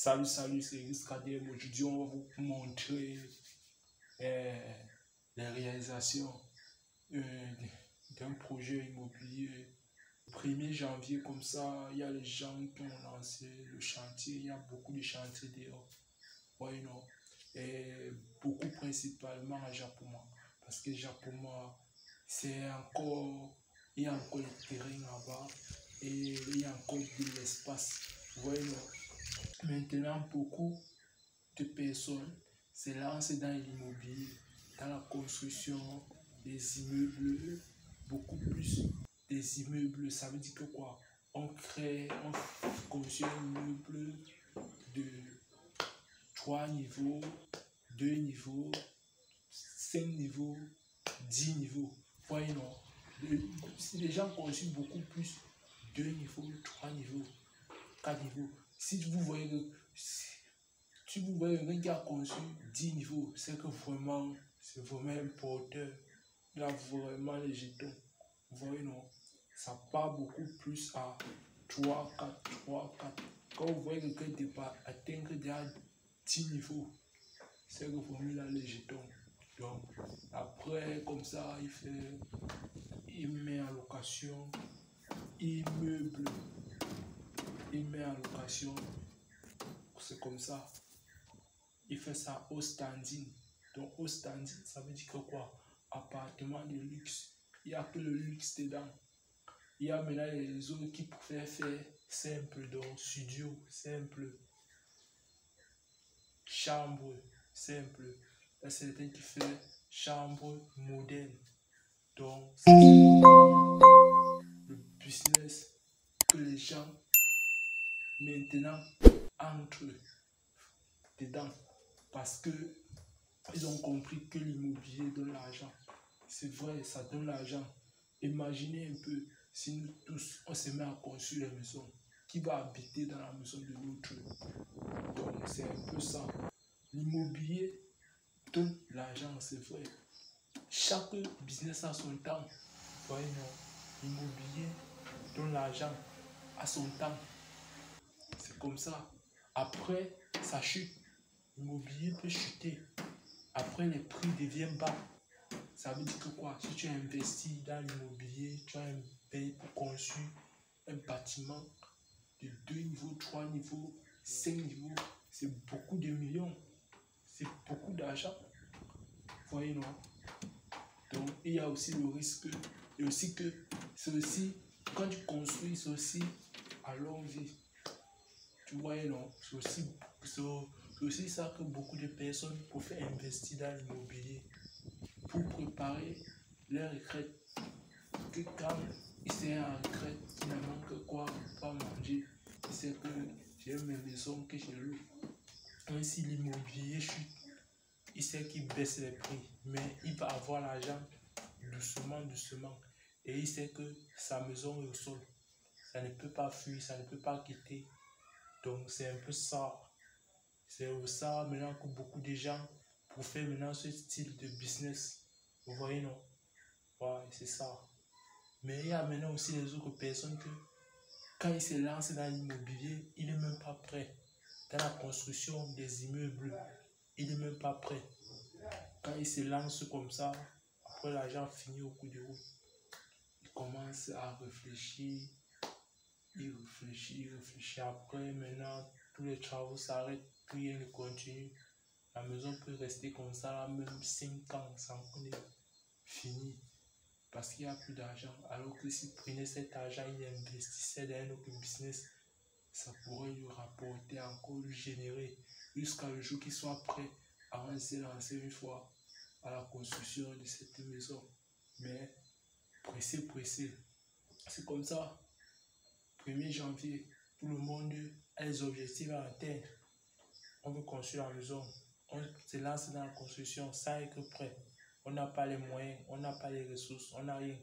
Salut, c'est Riscadem. Aujourd'hui, on va vous montrer les réalisations euh, d'un projet immobilier. Le 1er janvier, comme ça, il y a les gens qui ont lancé le chantier. Il y a beaucoup de chantiers dehors. Ouais, non. Et beaucoup principalement à Japoma. Parce que Japoma, il y a encore le terrain là-bas et il y a encore de l'espace. Ouais, non. Maintenant, beaucoup de personnes se lancent dans l'immobilier, dans la construction des immeubles, beaucoup plus des immeubles. Ça veut dire que quoi? On construit un immeuble de 3 niveaux, 2 niveaux, 5 niveaux, 10 niveaux. Voyez, non? Les gens construisent beaucoup plus 2 niveaux, 3 niveaux, 4 niveaux. Si vous voyez quelqu'un qui a conçu 10 niveaux, c'est que vraiment, c'est vraiment un porteur. Il a vraiment les jetons. Vous voyez, non? Ça part beaucoup plus à 3, 4, 3, 4. Quand vous voyez quelqu'un atteindre déjà 10 niveaux, c'est que vraiment il a les jetons. Donc, après, comme ça, il met en location, immeuble, il met en location. C'est comme ça. Il fait ça au standing. Donc au standing, ça veut dire que quoi? Appartement de luxe. Il n'y a que le luxe dedans. Il y a maintenant les autres qui pouvaient faire simple, donc studio, simple, chambre, simple. Il y a certains qui font chambre moderne. Donc c'est le business que les gens maintenant entrent dedans. Parce que ils ont compris que l'immobilier donne l'argent. C'est vrai, ça donne l'argent. Imaginez un peu si nous tous, on se met à construire les maisons. Qui va habiter dans la maison de l'autre? Donc, c'est un peu ça. L'immobilier donne l'argent, c'est vrai. Chaque business a son temps. Vous voyez, non? L'immobilier donne l'argent à son temps. C'est comme ça. Après, ça chute. L'immobilier peut chuter. Après, les prix deviennent bas. Ça veut dire que quoi? Si tu investis dans l'immobilier, tu as un pays pour construire un bâtiment de 2 niveaux, 3 niveaux, 5 niveaux, c'est beaucoup de millions. C'est beaucoup d'argent. Vous voyez, non? Donc, il y a aussi le risque. Et aussi que c'est aussi, quand tu construis, c'est aussi à longue vie. Tu vois, non? C'est aussi ça que beaucoup de personnes peuvent investir dans l'immobilier pour préparer leur retraite. Que quand il s'est en retraite, il ne manque quoi pas manger. Il sait que j'ai mes maisons que je loue. Même si l'immobilier chute, il sait qu'il baisse les prix, mais il va avoir l'argent doucement. Et il sait que sa maison est au sol. Ça ne peut pas fuir, ça ne peut pas quitter. Donc c'est un peu ça. C'est ça maintenant que beaucoup de gens pour faire maintenant ce style de business. Vous voyez, non? Ouais, c'est ça. Mais il y a maintenant aussi les autres personnes que quand ils se lancent dans l'immobilier, il n'est même pas prêt. Dans la construction des immeubles, il n'est même pas prêt. Quand ils se lancent comme ça, après l'argent finit au coup de route, il commence à réfléchir, il réfléchit. Après, maintenant, tous les travaux s'arrêtent, puis rien ne continue. La maison peut rester comme ça, même 5 ans sans qu'on ait fini. Parce qu'il n'y a plus d'argent. Alors que s'il prenait cet argent, il investissait dans un autre business, ça pourrait lui rapporter encore, lui générer, jusqu'à le jour qu'il soit prêt à se lancer une fois à la construction de cette maison. Mais pressé. C'est comme ça. 1er janvier, tout le monde a les objectifs à atteindre. On veut construire la maison. On se lance dans la construction sans être prêt. On n'a pas les moyens, on n'a pas les ressources, on n'a rien.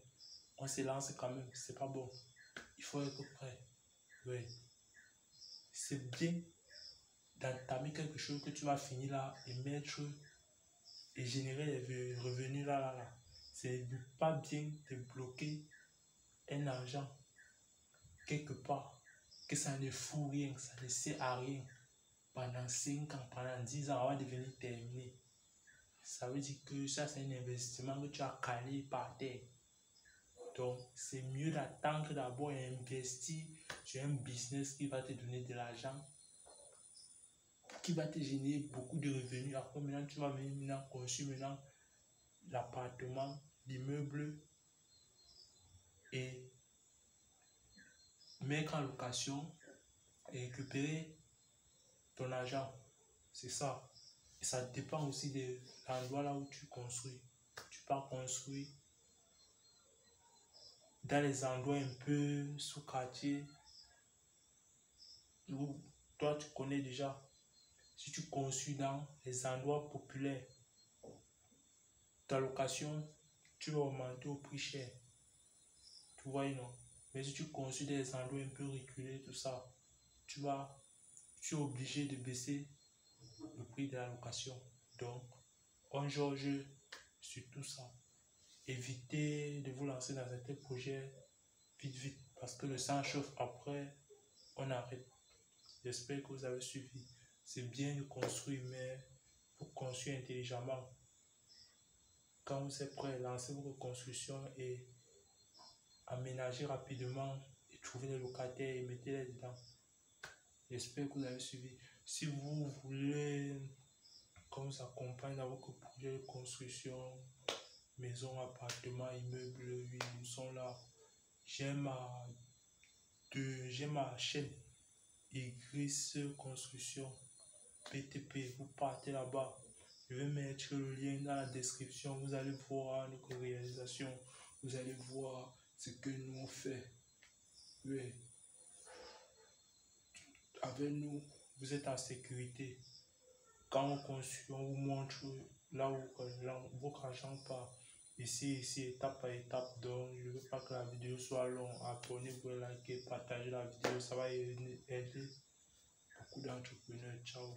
On se lance quand même, c'est pas bon. Il faut être prêt. Oui. C'est bien d'entamer quelque chose que tu vas finir là et mettre et générer les revenus là. C'est pas bien de bloquer un argent quelque part, que ça ne fout rien, ça ne sert à rien. pendant 5 ans, pendant 10 ans, avant de venir terminer. Ça veut dire que ça, c'est un investissement que tu as calé par terre. Donc, c'est mieux d'attendre d'abord et investir sur un business qui va te donner de l'argent, qui va te générer beaucoup de revenus. Après, maintenant, tu vas venir maintenant construire maintenant l'appartement, l'immeuble et mettre en location et récupérer ton argent. C'est ça. Et ça dépend aussi de l'endroit là où tu construis. Tu peux construire dans les endroits un peu sous-quartier où toi tu connais déjà. Si tu construis dans les endroits populaires, ta location, tu vas augmenter au prix cher. Tu vois, non? Mais si tu construis des endroits un peu reculés, tout ça, tu es obligé de baisser le prix de la location. Donc, on jauge sur tout ça. Évitez de vous lancer dans certains projets vite, parce que le sang chauffe après, on arrête. J'espère que vous avez suivi. C'est bien de construire, mais il faut construire intelligemment. Quand vous êtes prêt, lancez votre construction et aménagez rapidement et trouvez les locataires et mettez-les dedans. J'espère que vous avez suivi. Si vous voulez qu'on vous accompagne dans votre projet de construction, maison, appartement, immeuble, oui, nous sommes là. J'ai ma chaîne Igris Construction PTP. Vous partez là-bas. Je vais mettre le lien dans la description. Vous allez voir notre réalisation. Vous allez voir ce que nous on fait. Oui. Avec nous, vous êtes en sécurité. Quand on construit, on vous montre là où votre argent part. Ici, étape par étape. Donc, je ne veux pas que la vidéo soit longue. Abonnez-vous, likez, partagez la vidéo. Ça va aider beaucoup d'entrepreneurs. Ciao.